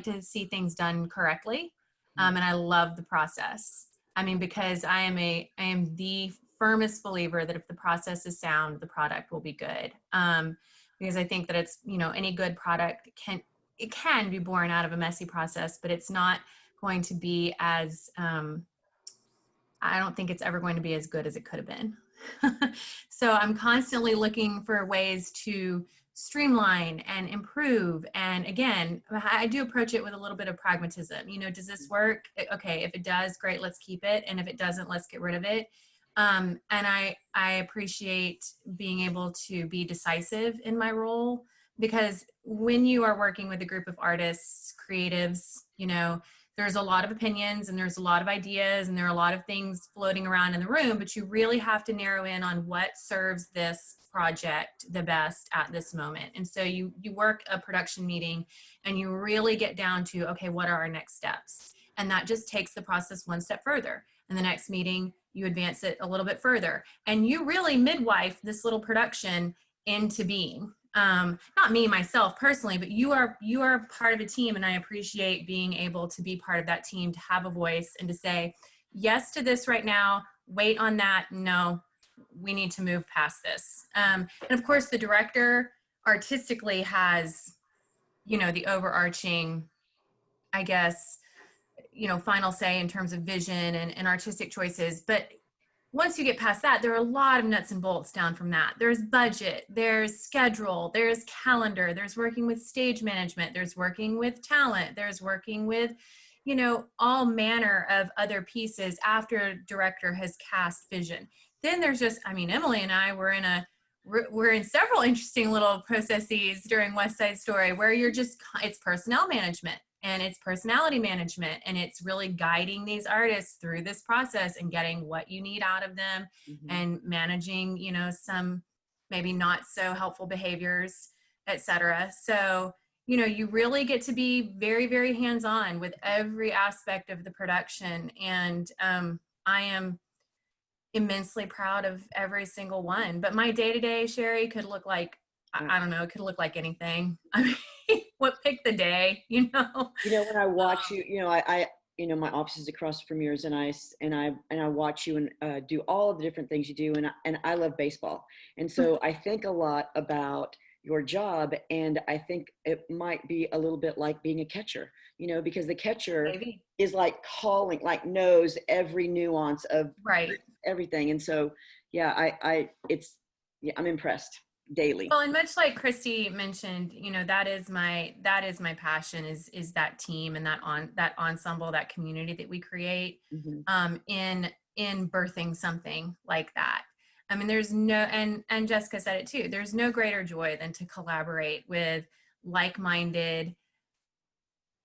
to see things done correctly. And I love the process. I mean, because I am the firmest believer that if the process is sound, the product will be good. Because I think that it's, any good product can be born out of a messy process, but it's not going to be as, I don't think it's ever going to be as good as it could have been. So I'm constantly looking for ways to streamline and improve. And again, I do approach it with a little bit of pragmatism. Does this work? Okay, if it does, great, let's keep it. And if it doesn't, let's get rid of it. And I appreciate being able to be decisive in my role, because when you are working with a group of artists, creatives, there's a lot of opinions and there's a lot of ideas and there are a lot of things floating around in the room, but you really have to narrow in on what serves this project the best at this moment. And so you work a production meeting and you really get down to, okay, what are our next steps? And that just takes the process one step further. And the next meeting, you advance it a little bit further. And you really midwife this little production into being. Not me, myself personally, but you are part of a team, and I appreciate being able to be part of that team, to have a voice and to say yes to this right now, wait on that, no, we need to move past this. And of course, the director artistically has, the overarching, I guess, final say in terms of vision and artistic choices. But once you get past that, there are a lot of nuts and bolts down from that. There's budget, there's schedule, there's calendar, there's working with stage management, there's working with talent, there's working with, all manner of other pieces after a director has cast vision. Then there's just, Emily and I were in several interesting little processes during West Side Story where it's personnel management. And it's personality management, and it's really guiding these artists through this process and getting what you need out of them, and managing, some maybe not so helpful behaviors, etc. So, you really get to be very, very hands-on with every aspect of the production. And I am immensely proud of every single one. But my day-to-day, Sherry, could look like, I don't know, it could look like anything. Pick the day, when I watch you, I my office is across from yours, and I watch you and do all of the different things you do, and I love baseball, and so I think a lot about your job, and I think it might be a little bit like being a catcher, because the catcher is like calling, like knows every nuance of everything, and so I'm impressed daily. Well, and much like Christy mentioned, that is my passion, is that team and that ensemble, that community that we create in birthing something like that. There's no, and Jessica said it too, there's no greater joy than to collaborate with like-minded,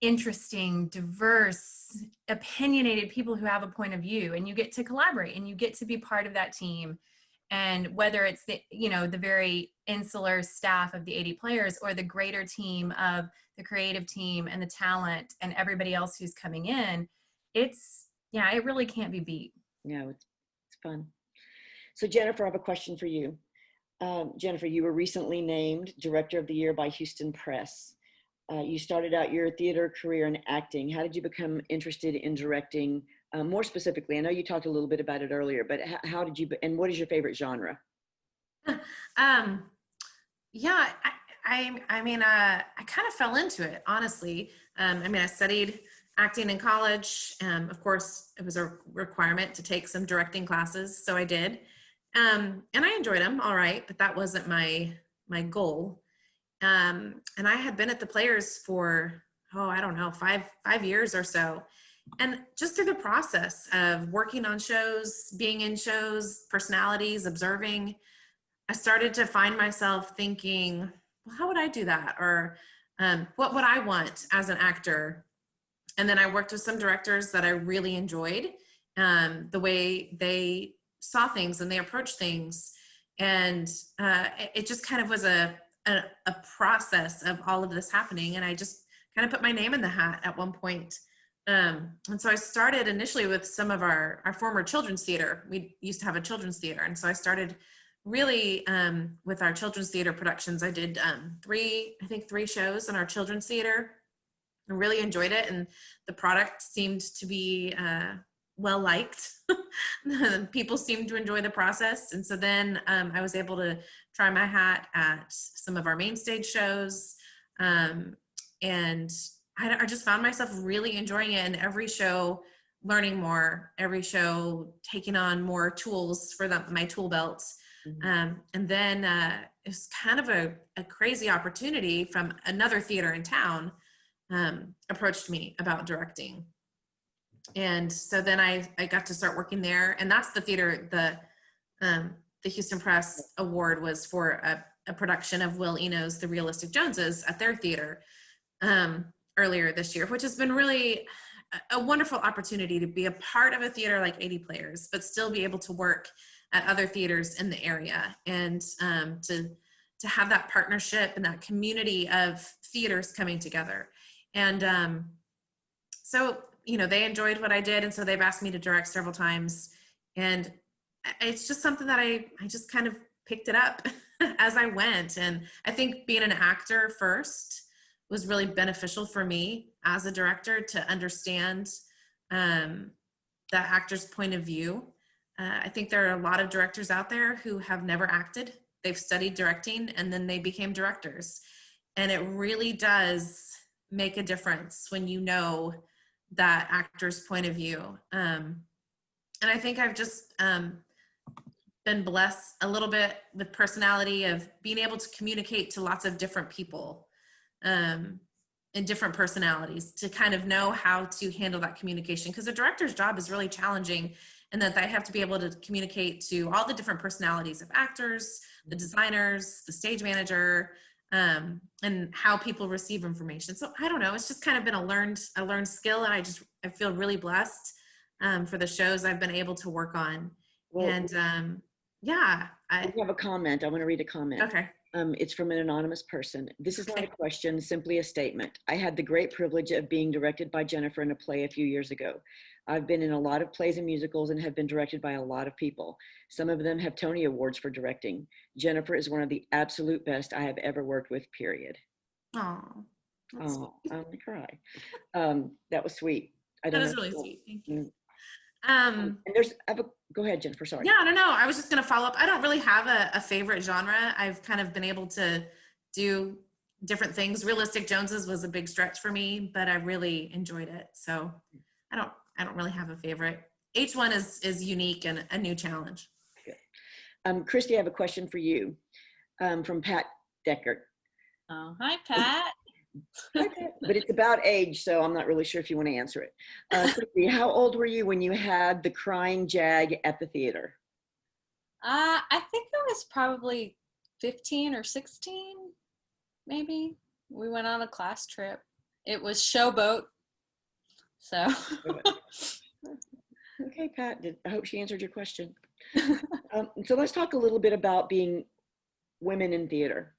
interesting, diverse, opinionated people who have a point of view, and you get to collaborate and you get to be part of that team. And whether it's the very insular staff of the 80 players or the greater team of the creative team and the talent and everybody else who's coming in, it really can't be beat. Yeah, it's fun. So Jennifer, I have a question for you. Jennifer, you were recently named Director of the Year by Houston Press. You started out your theater career in acting. How did you become interested in directing? More specifically, I know you talked a little bit about it earlier, but how did you, and what is your favorite genre? I kind of fell into it, honestly. I studied acting in college. Of course, it was a requirement to take some directing classes, so I did. And I enjoyed them, all right, but that wasn't my goal. And I had been at the Players for, 5 years or so. And just through the process of working on shows, being in shows, personalities, observing, I started to find myself thinking, well, how would I do that? Or what would I want as an actor? And then I worked with some directors that I really enjoyed, the way they saw things and they approached things. And it just kind of was a process of all of this happening. And I just kind of put my name in the hat at one point. And so I started initially with some of our former children's theater. We used to have a children's theater. And so I started really with our children's theater productions. I did three shows in our children's theater. I really enjoyed it. And the product seemed to be well liked. People seemed to enjoy the process. And so then I was able to try my hat at some of our main stage shows. And I just found myself really enjoying it, and every show learning more, every show taking on more tools for my tool belt. And then it was kind of a crazy opportunity from another theater in town approached me about directing. And so then I got to start working there, and that's the theater, the Houston Press Award was for a production of Will Eno's The Realistic Joneses at their theater. Earlier this year, which has been really a wonderful opportunity to be a part of a theater like 80 Players, but still be able to work at other theaters in the area, and to have that partnership and that community of theaters coming together. And so, you know, they enjoyed what I did, and so they've asked me to direct several times, and it's just something that I just kind of picked it up as I went. And I think being an actor first was really beneficial for me as a director to understand that actor's point of view. I think there are a lot of directors out there who have never acted. They've studied directing and then they became directors. And it really does make a difference when you know that actor's point of view. And I think I've just been blessed a little bit with personality of being able to communicate to lots of different people and different personalities, to kind of know how to handle that communication, because a director's job is really challenging, and that they have to be able to communicate to all the different personalities of actors, the designers, the stage manager, and how people receive information. So I don't know, it's just kind of been a learned skill, and I feel really blessed for the shows I've been able to work on. Well, and yeah, I have a comment. I want to read a comment. Okay. It's from an anonymous person. This is not a question, simply a statement. I had the great privilege of being directed by Jennifer in a play a few years ago. I've been in a lot of plays and musicals and have been directed by a lot of people. Some of them have Tony Awards for directing. Jennifer is one of the absolute best I have ever worked with, period. Oh, I'm gonna cry. That was sweet. That is really sweet. Thank you. And go ahead, Jennifer, sorry. Yeah, I don't know. I was just going to follow up. I don't really have a favorite genre. I've kind of been able to do different things. Realistic Joneses was a big stretch for me, but I really enjoyed it. So I don't really have a favorite. Each one is unique and a new challenge. Christy, I have a question for you from Pat Deckert. Oh, hi, Pat. But it's about age, so I'm not really sure if you want to answer it. Christy, how old were you when you had the crying jag at the theater? I think I was probably 15 or 16, maybe. We went on a class trip. It was Showboat. So. Okay, Pat, I hope she answered your question. So let's talk a little bit about being women in theater.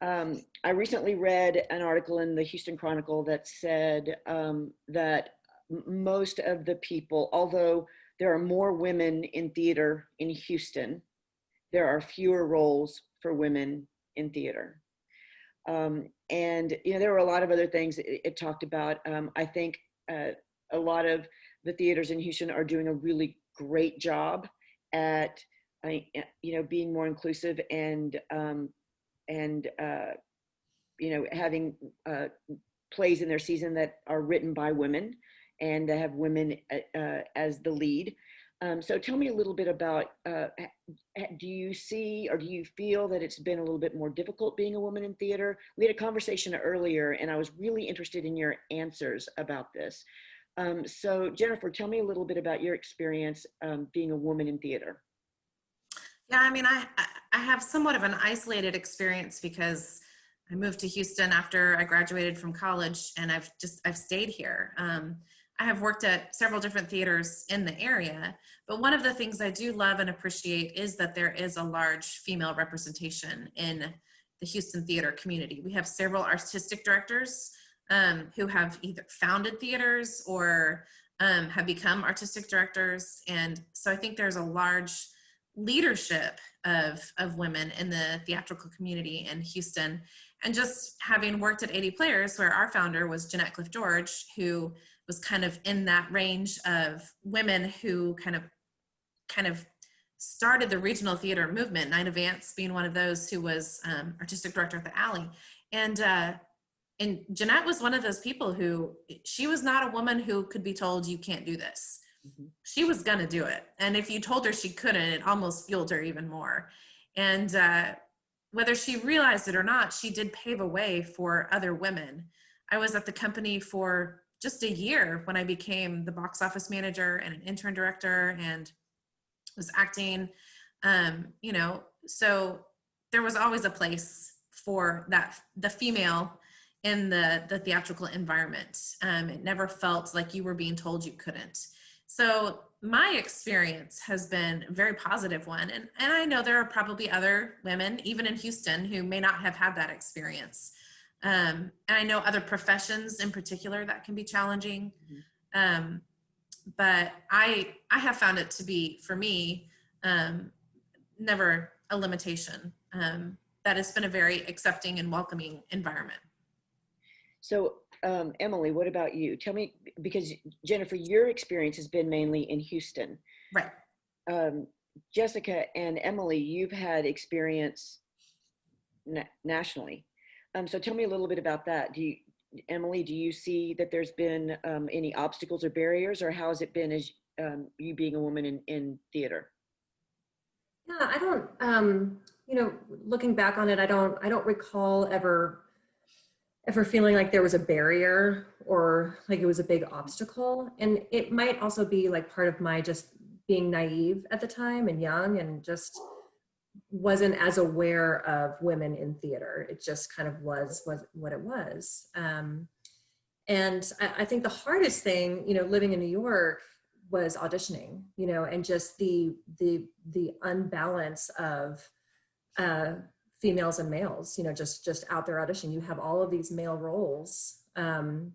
I recently read an article in the Houston Chronicle that said that most of the people, although there are more women in theater in Houston, there are fewer roles for women in theater. And you know, there were a lot of other things it talked about. I think a lot of the theaters in Houston are doing a really great job at you know, being more inclusive and you know, having plays in their season that are written by women and that have women as the lead. So tell me a little bit about, do you see or do you feel that it's been a little bit more difficult being a woman in theater? We had a conversation earlier and I was really interested in your answers about this. So Jennifer, tell me a little bit about your experience being a woman in theater. Yeah, I mean, I have somewhat of an isolated experience because I moved to Houston after I graduated from college, and I've stayed here. I have worked at several different theaters in the area, but one of the things I do love and appreciate is that there is a large female representation in the Houston theater community. We have several artistic directors who have either founded theaters or have become artistic directors. And so I think there's a large leadership of women in the theatrical community in Houston. And just having worked at 80 Players, where our founder was Jeanette Cliff George, who was kind of in that range of women who kind of started the regional theater movement, Nina Vance being one of those who was artistic director at the Alley. And Jeanette was one of those people who, she was not a woman who could be told, you can't do this. Mm-hmm. She was gonna do it. And if you told her she couldn't, it almost fueled her even more. And whether she realized it or not, she did pave a way for other women. I was at the company for just a year when I became the box office manager and an intern director and was acting, so there was always a place for that, the female in the theatrical environment. It never felt like you were being told you couldn't. So my experience has been a very positive one. And I know there are probably other women, even in Houston, who may not have had that experience. And I know other professions in particular that can be challenging. Mm-hmm. But I have found it to be, for me, never a limitation. That has been a very accepting and welcoming environment. So, Emily, what about you? Tell me, because Jennifer, your experience has been mainly in Houston. Right. Jessica and Emily, you've had experience nationally. So tell me a little bit about that. Emily, do you see that there's been any obstacles or barriers, or how has it been as you being a woman in theater? Yeah, I don't, looking back on it, I don't recall ever feeling like there was a barrier or like it was a big obstacle. And it might also be like part of my just being naive at the time and young and just wasn't as aware of women in theater. It just kind of was what it was. And I think the hardest thing, living in New York was auditioning, and just the unbalance of females and males, just out there auditioning. You have all of these male roles, and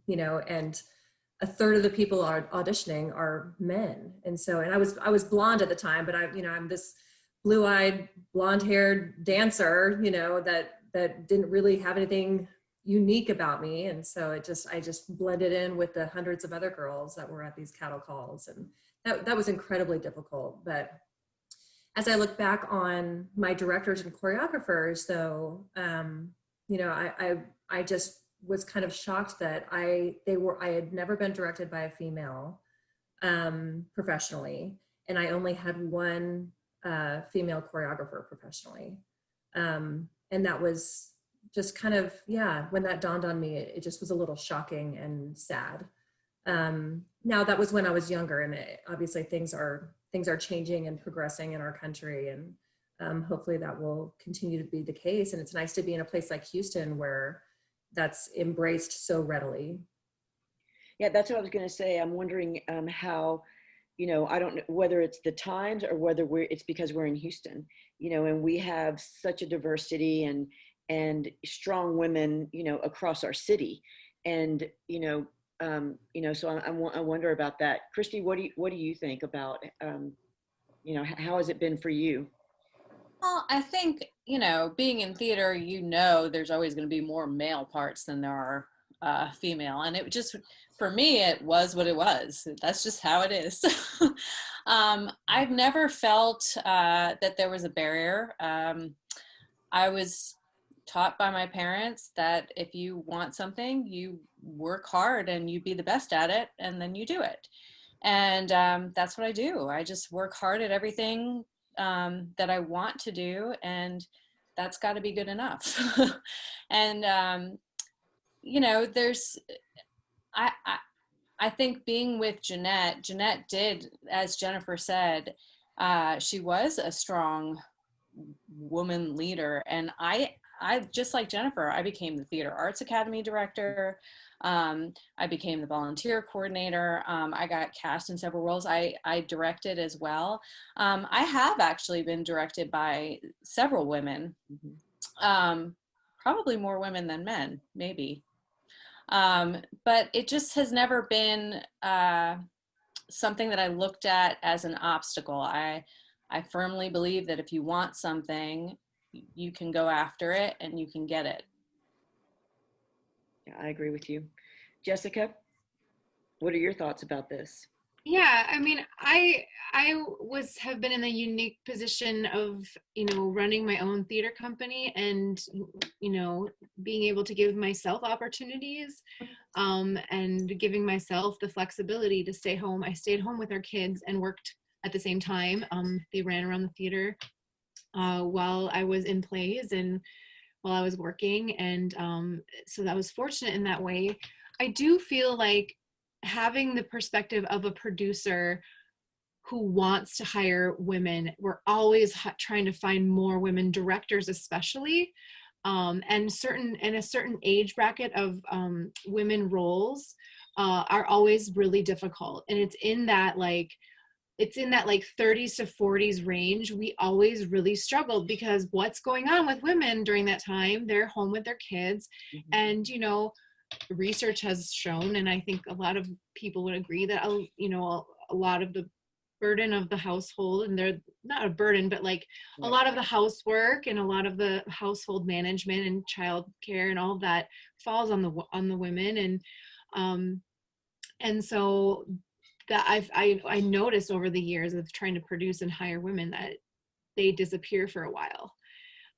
a third of the people auditioning are men. And so, and I was blonde at the time, but I'm this blue-eyed, blonde-haired dancer, that didn't really have anything unique about me. And so I just blended in with the hundreds of other girls that were at these cattle calls. And that was incredibly difficult. But as I look back on my directors and choreographers, though, I just was kind of shocked that I had never been directed by a female professionally, and I only had one female choreographer professionally, and that was just kind of, when that dawned on me, it just was a little shocking and sad. Now that was when I was younger, and obviously things are changing and progressing in our country, and hopefully that will continue to be the case. And it's nice to be in a place like Houston where that's embraced so readily. Yeah, that's what I was going to say. I'm wondering how, I don't know whether it's the times or whether it's because we're in Houston, and we have such a diversity and strong women, across our city. And, so I wonder about that. Christy, what do you think about, how has it been for you? Well, I think, being in theater, there's always going to be more male parts than there are female. And it just, for me, it was what it was. That's just how it is. I've never felt that there was a barrier. I was taught by my parents that if you want something, you work hard and you be the best at it, and then you do it. And that's what I do. I just work hard at everything that I want to do, and that's got to be good enough. And I think being with Jeanette did, as Jennifer said, she was a strong woman leader, and I just like Jennifer, I became the Theater Arts Academy director. I became the volunteer coordinator. I got cast in several roles. I directed as well. I have actually been directed by several women, probably more women than men, maybe. But it just has never been something that I looked at as an obstacle. I firmly believe that if you want something, you can go after it and you can get it. Yeah, I agree with you. Jessica, what are your thoughts about this? Yeah, I mean, have been in a unique position of, running my own theater company and, being able to give myself opportunities, and giving myself the flexibility to stay home. I stayed home with our kids and worked at the same time. They ran around the theater while I was in plays and while I was working. And so I was fortunate in that way. I do feel like having the perspective of a producer who wants to hire women, we're always trying to find more women directors, especially, and a certain age bracket of women roles are always really difficult. And it's in that 30s to 40s range. We always really struggled because what's going on with women during that time? They're home with their kids, and research has shown, and I think a lot of people would agree, that a lot of the burden of the household, and they're not a burden, but like a lot of the housework and a lot of the household management and child care and all of that falls on the women. And so that I noticed over the years of trying to produce and hire women that they disappear for a while.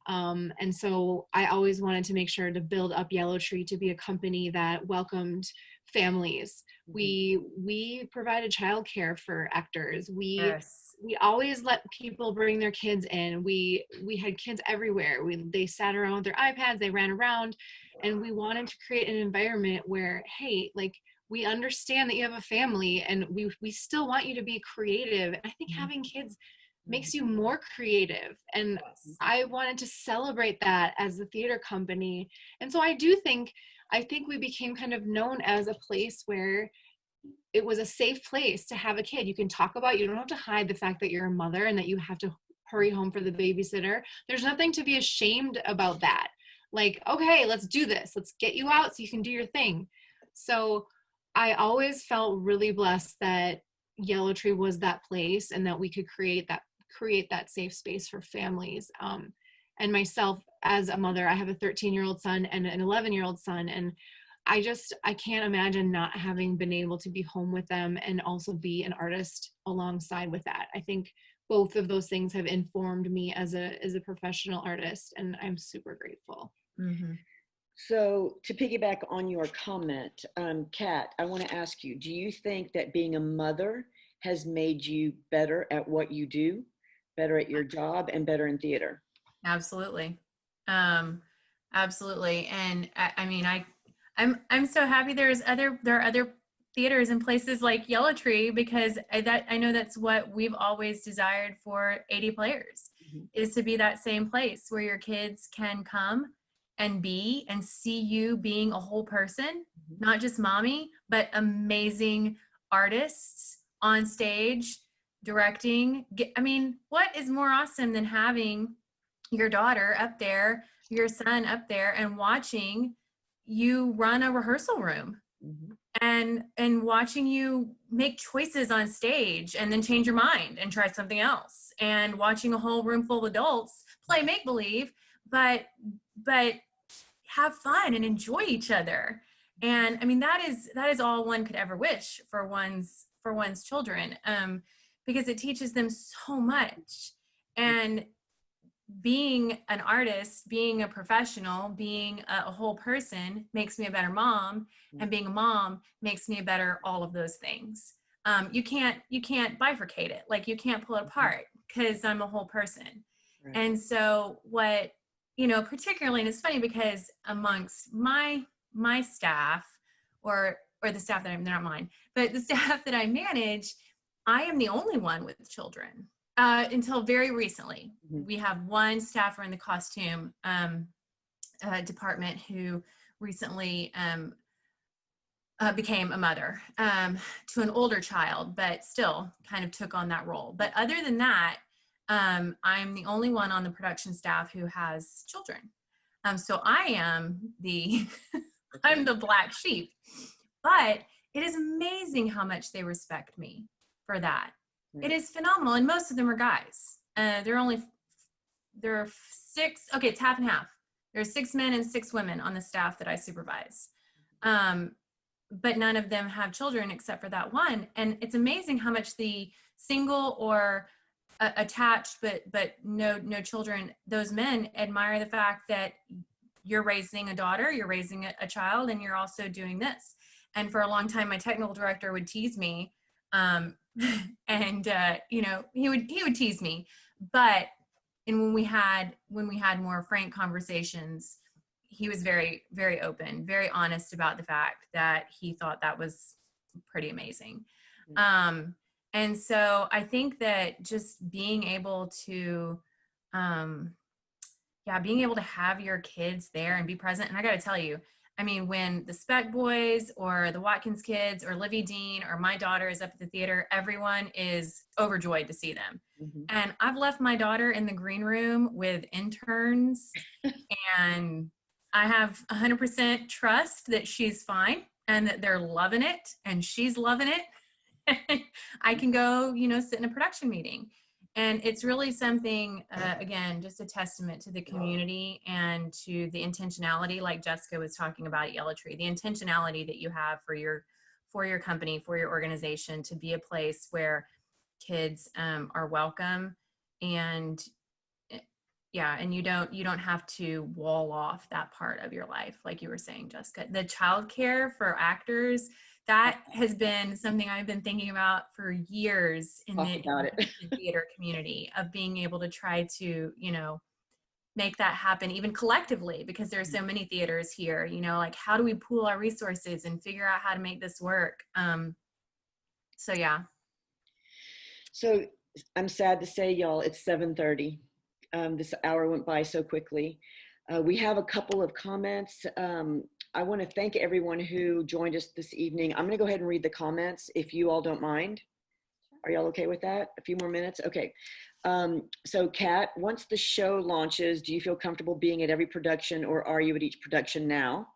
And so I always wanted to make sure to build up Yellow Tree to be a company that welcomed families. We provided childcare for actors. We always let people bring their kids in. We had kids everywhere. They sat around with their iPads, they ran around, and we wanted to create an environment where, hey, like, we understand that you have a family and we still want you to be creative. And I think having kids makes you more creative. And I wanted to celebrate that as a theater company. And so I think we became kind of known as a place where it was a safe place to have a kid. You can talk about, you don't have to hide the fact that you're a mother and that you have to hurry home for the babysitter. There's nothing to be ashamed about that. Like, okay, let's do this. Let's get you out so you can do your thing. So I always felt really blessed that Yellow Tree was that place and that we could create that safe space for families. And myself as a mother, I have a 13-year-old son and an 11-year-old son. And I can't imagine not having been able to be home with them and also be an artist alongside with that. I think both of those things have informed me as a professional artist, and I'm super grateful. Mm-hmm. So to piggyback on your comment, Kat, I want to ask you, do you think that being a mother has made you better at what you do, better at your job, and better in theater? Absolutely. Absolutely. And I'm so happy there are other theaters and places like Yellow Tree, because I know that's what we've always desired for 80 Players, is to be that same place where your kids can come and be and see you being a whole person, not just mommy, but amazing artists on stage, directing. What is more awesome than having your daughter up there, your son up there, and watching you run a rehearsal room and watching you make choices on stage and then change your mind and try something else, and watching a whole room full of adults play make-believe, but have fun and enjoy each other. And that is all one could ever wish for one's children, because it teaches them so much. And being an artist, being a professional, being a whole person makes me a better mom, and being a mom makes me a better all of those things. You can't bifurcate it. Like, you can't pull it apart, because I'm a whole person. Right. And so what, particularly, and it's funny because amongst my staff, or the staff that they're not mine, but the staff that I manage, I am the only one with children. Until very recently. We have one staffer in the costume department who recently became a mother to an older child, but still kind of took on that role. But other than that, I'm the only one on the production staff who has children. So I am the I'm the black sheep. But it is amazing how much they respect me for that. It is phenomenal. And most of them are guys. There are 6, okay, it's half and half. There's 6 men and 6 women on the staff that I supervise. But none of them have children except for that one. And it's amazing how much the single or attached but no children, those men admire the fact that you're raising a daughter, you're raising a child, and you're also doing this. And for a long time, my technical director would tease me, and he would tease me. But when we had more frank conversations, he was very, very open, very honest about the fact that he thought that was pretty amazing. And so I think that just being able to, being able to have your kids there and be present. And I got to tell you, I mean, when the Speck boys or the Watkins kids or Livy Dean or my daughter is up at the theater, everyone is overjoyed to see them. And I've left my daughter in the green room with interns and I have 100% trust that she's fine and that they're loving it and she's loving it. I can go, sit in a production meeting. And it's really something, again, just a testament to the community and to the intentionality, like Jessica was talking about at Yellow Tree, the intentionality that you have for your company, for your organization, to be a place where kids are welcome. And and you don't have to wall off that part of your life, like you were saying, Jessica. The childcare for actors, that has been something I've been thinking about for years in the theater community, of being able to try to, make that happen even collectively, because there are so many theaters here, like how do we pool our resources and figure out how to make this work? So I'm sad to say, y'all, it's 7:30. This hour went by so quickly. We have a couple of comments. I want to thank everyone who joined us this evening. I'm going to go ahead and read the comments if you all don't mind. Are y'all okay with that? A few more minutes? Okay. So Kat, once the show launches, do you feel comfortable being at every production, or are you at each production now?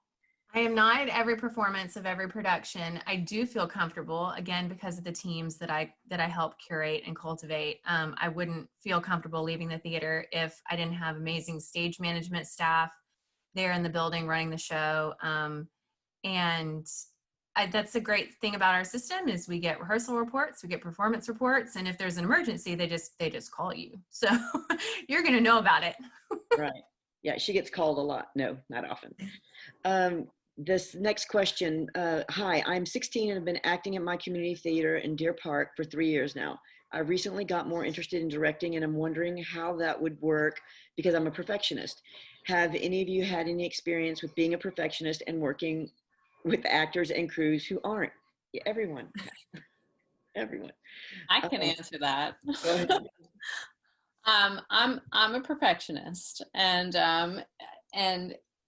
I am not at every performance of every production. I do feel comfortable, again, because of the teams that I help curate and cultivate. I wouldn't feel comfortable leaving the theater if I didn't have amazing stage management staff there in the building running the show. That's a great thing about our system, is we get rehearsal reports, we get performance reports, and if there's an emergency, they just call you. So you're going to know about it. Right. Yeah, she gets called a lot. No, not often. This next question, hi, I'm 16 and have been acting at my community theater in Deer Park for 3 years now. I recently got more interested in directing, and I'm wondering how that would work because I'm a perfectionist. Have any of you had any experience with being a perfectionist and working with actors and crews who aren't? Yeah, everyone. Everyone. I can answer that. Go ahead. I'm a perfectionist, and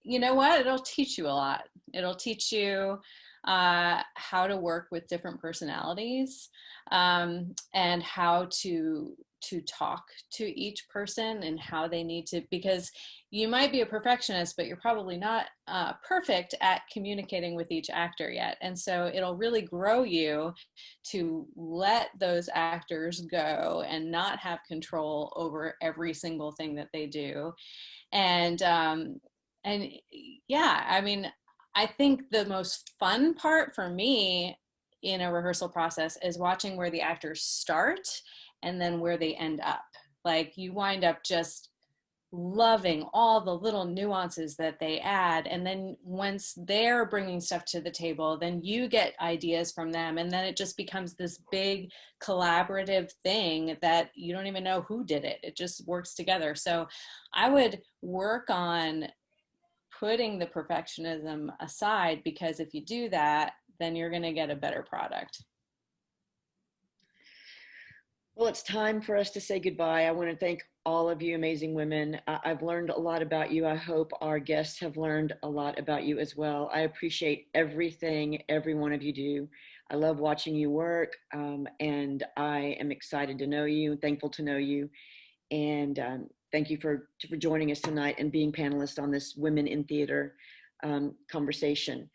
you know what? It'll teach you a lot. It'll teach you how to work with different personalities, and how to talk to each person and how they need to, because you might be a perfectionist, but you're probably not perfect at communicating with each actor yet. And so it'll really grow you to let those actors go and not have control over every single thing that they do. And yeah, I mean, I think the most fun part for me in a rehearsal process is watching where the actors start and then where they end up. Like, you wind up just loving all the little nuances that they add. And then once they're bringing stuff to the table, then you get ideas from them. And then it just becomes this big collaborative thing that you don't even know who did it. It just works together. So I would work on putting the perfectionism aside, because if you do that, then you're going to get a better product. Well, it's time for us to say goodbye. I want to thank all of you amazing women. I've learned a lot about you. I hope our guests have learned a lot about you as well. I appreciate everything every one of you do. I love watching you work, and I am excited to know you, thankful to know you. And thank you for joining us tonight and being panelists on this Women in Theater conversation.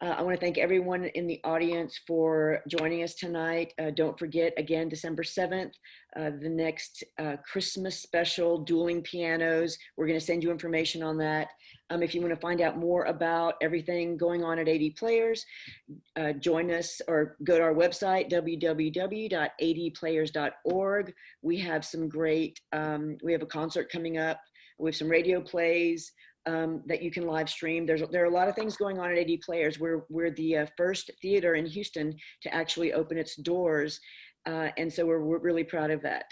I want to thank everyone in the audience for joining us tonight. Don't forget, again, December 7th, the next Christmas special, Dueling Pianos. We're going to send you information on that. If you want to find out more about everything going on at 80 Players, join us or go to our website, www.adplayers.org. We have some great, we have a concert coming up. We have some radio plays that you can live stream. There are a lot of things going on at 80 Players. We're the first theater in Houston to actually open its doors. And so we're really proud of that.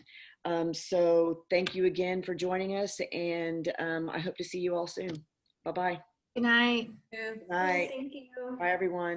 So thank you again for joining us, and I hope to see you all soon. Bye-bye. Good night. Good night. Thank you. Bye, everyone.